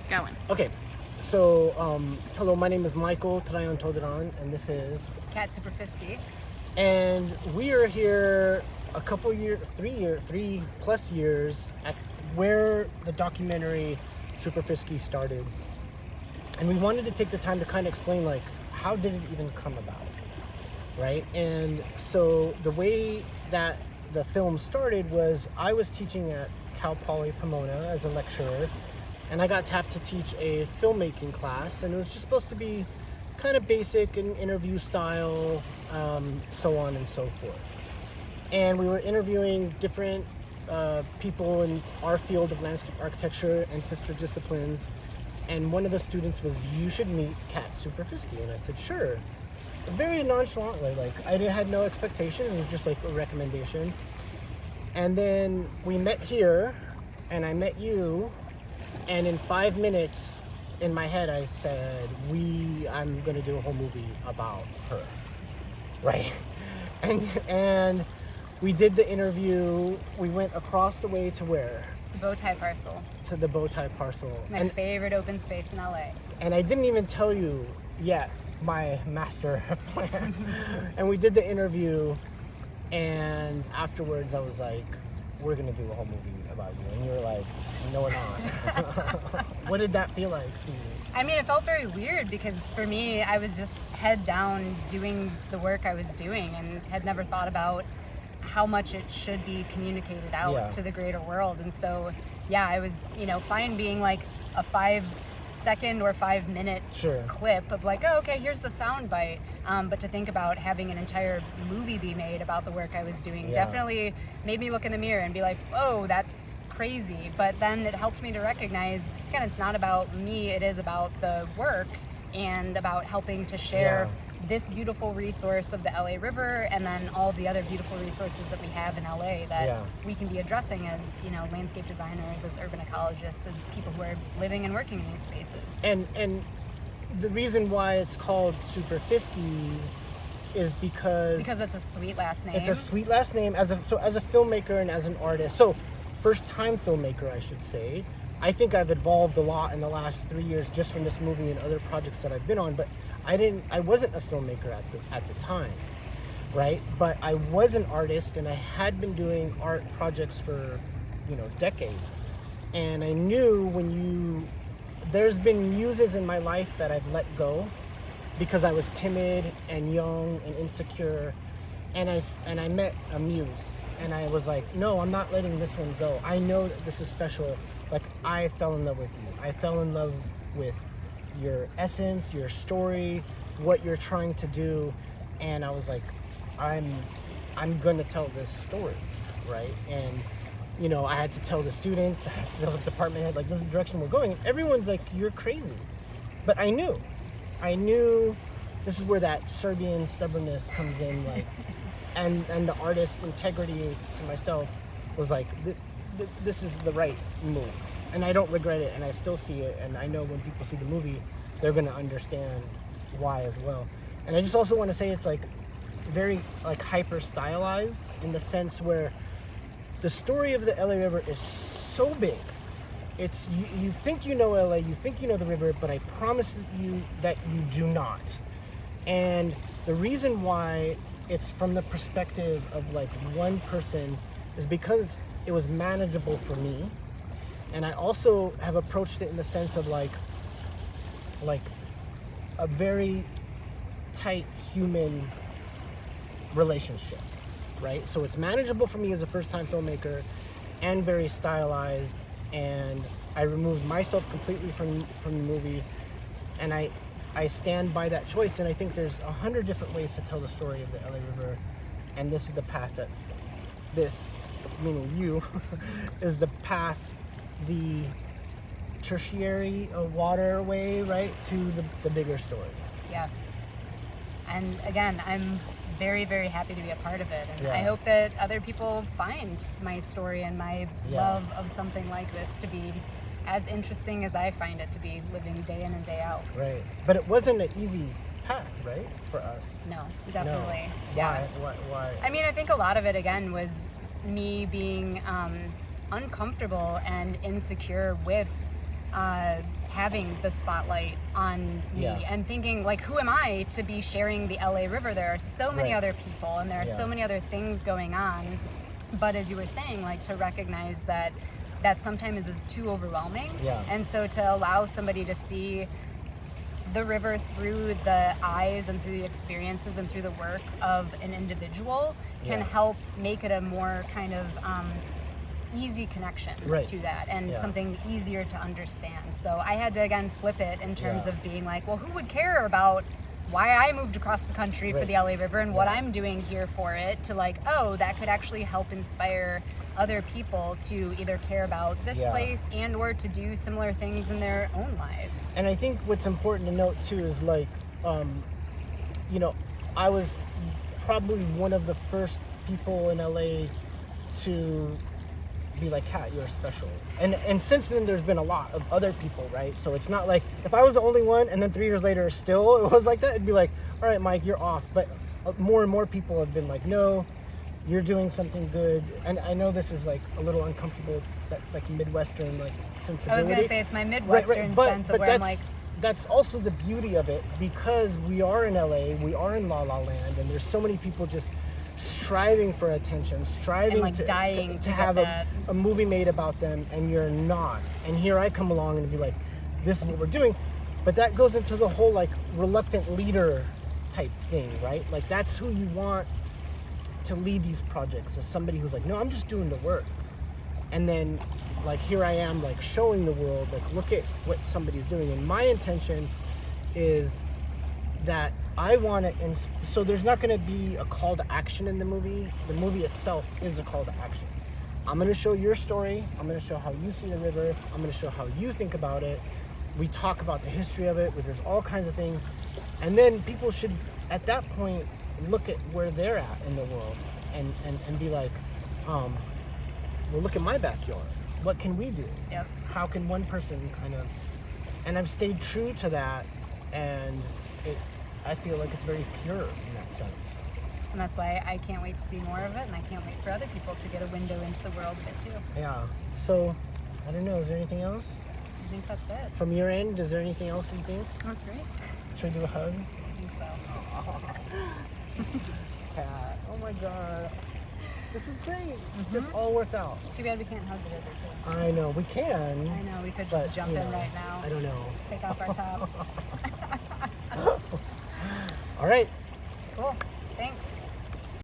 Going. Okay, so hello, my name is Michael Trayon Todran, and this is Cat SUPERFISKY. And we are here a couple years, 3+ years at where the documentary SUPERFISKY started. And we wanted to take the time to kind of explain, like, how did it even come about, right? And so the way that the film started was I was teaching at Cal Poly Pomona as a lecturer, and I got tapped to teach a filmmaking class, and it was just supposed to be kind of basic and interview style, so on and so forth. And we were interviewing different people in our field of landscape architecture and sister disciplines. And one of the students was, "You should meet Cat SUPERFISKY." And I said, "Sure." Very nonchalantly, like I had no expectation. It was just like a recommendation. And then we met here, and I met you. And in 5 minutes, in my head, I said, I'm going to do a whole movie about her, right? And we did the interview. We went across the way to where? The Bowtie Parcel. To the Bowtie Parcel. My favorite open space in LA. And I didn't even tell you yet my master plan. And we did the interview, and afterwards I was like, "We're going to do a whole movie about you." And you were like, "No, we're not." What did that feel like to you? I mean, it felt very weird because for me, I was just head down doing the work I was doing and had never thought about how much it should be communicated out to the greater world. And so, yeah, I was, fine being like a 5-second or 5-minute clip of like, oh, okay, here's the sound bite. But to think about having an entire movie be made about the work I was doing definitely made me look in the mirror and be like, whoa, that's crazy. But then it helped me to recognize, again, it's not about me, it is about the work and about helping to share this beautiful resource of the LA River and then all the other beautiful resources that we have in LA that we can be addressing as, landscape designers, as urban ecologists, as people who are living and working in these spaces. And the reason why it's called SUPERFISKY is because it's a sweet last name. It's a sweet last name as a filmmaker and as an artist. So first-time filmmaker, I should say. I think I've evolved a lot in the last 3 years just from this movie and other projects that I've been on, but I wasn't a filmmaker at the time, right? But I was an artist, and I had been doing art projects for, decades. And I knew there's been muses in my life that I've let go because I was timid and young and insecure, and I met a muse, and I was like, no, I'm not letting this one go. I know that this is special. Like, I fell in love with you. I fell in love with your essence, your story, what you're trying to do, and I was like, I'm gonna tell this story, right? And I had to tell the students, I had to tell the department head, like, this is the direction we're going. And everyone's like, you're crazy. But I knew this is where that Serbian stubbornness comes in, like, and the artist integrity to myself was like, this is the right move. And I don't regret it, and I still see it, and I know when people see the movie, they're gonna understand why as well. And I just also want to say it's like very like hyper stylized in the sense where the story of the LA River is so big. It's you think you know LA, you think you know the river, but I promise you that you do not. And the reason why it's from the perspective of like one person is because it was manageable for me. And I also have approached it in the sense of like a very tight human relationship, right? So it's manageable for me as a first-time filmmaker and very stylized, and I removed myself completely from the movie, and I stand by that choice. And I think there's 100 different ways to tell the story of the LA River, and this is the path that meaning you, is the path, the tertiary waterway, right, to the bigger story. Yeah. And again, I'm very, very happy to be a part of it. And I hope that other people find my story and my love of something like this to be as interesting as I find it to be, living day in and day out. Right. But it wasn't an easy path, right, for us? No, definitely. No. Why? I mean, I think a lot of it, again, was me being uncomfortable and insecure with having the spotlight on me and thinking, like, who am I to be sharing the LA River? There are so many other people and there are so many other things going on. But as you were saying, like, to recognize that sometimes is too overwhelming. And so to allow somebody to see the river through the eyes and through the experiences and through the work of an individual can help make it a more kind of easy connection to that and something easier to understand. So I had to, again, flip it in terms of being like, well, who would care about why I moved across the country for the LA River and what I'm doing here for it, to like, oh, that could actually help inspire other people to either care about this place and or to do similar things in their own lives. And I think what's important to note too is like, you know, I was probably one of the first people in LA to be like, Kat, you're special. And since then there's been a lot of other people, right? So it's not like if I was the only one and then 3 years later still it was like that, it'd be like, all right, Mike, you're off. But more and more people have been like, no, you're doing something good. And I know this is like a little uncomfortable, that like Midwestern like sensibility. I was gonna say it's my Midwestern sense of where I'm like, that's also the beauty of it, because we are in LA, we are in La La Land, and there's so many people just striving for attention, striving and like to dying to have a movie made about them, and you're not. And here I come along and be like, this is what we're doing. But that goes into the whole like reluctant leader type thing, right? Like that's who you want to lead these projects, as somebody who's like, no, I'm just doing the work. And then like here I am like showing the world, like look at what somebody's doing. And my intention is that I want to, so there's not going to be a call to action in the movie. The movie itself is a call to action. I'm going to show your story. I'm going to show how you see the river. I'm going to show how you think about it. We talk about the history of it, where there's all kinds of things. And then people should, at that point, look at where they're at in the world and be like, well, look at my backyard. What can we do? Yep. How can one person kind of, and I've stayed true to that, and I feel like it's very pure in that sense. And that's why I can't wait to see more of it, and I can't wait for other people to get a window into the world of it too. Yeah. So, I don't know, is there anything else? I think that's it. From your end, is there anything else you think? That's great. Should we do a hug? I think so. Kat, oh my god. This is great. This all worked out. Too bad we can't hug the river too. I know, we can. I know, we could just jump in right now. I don't know. Take off our tops. All right. Cool. Thanks.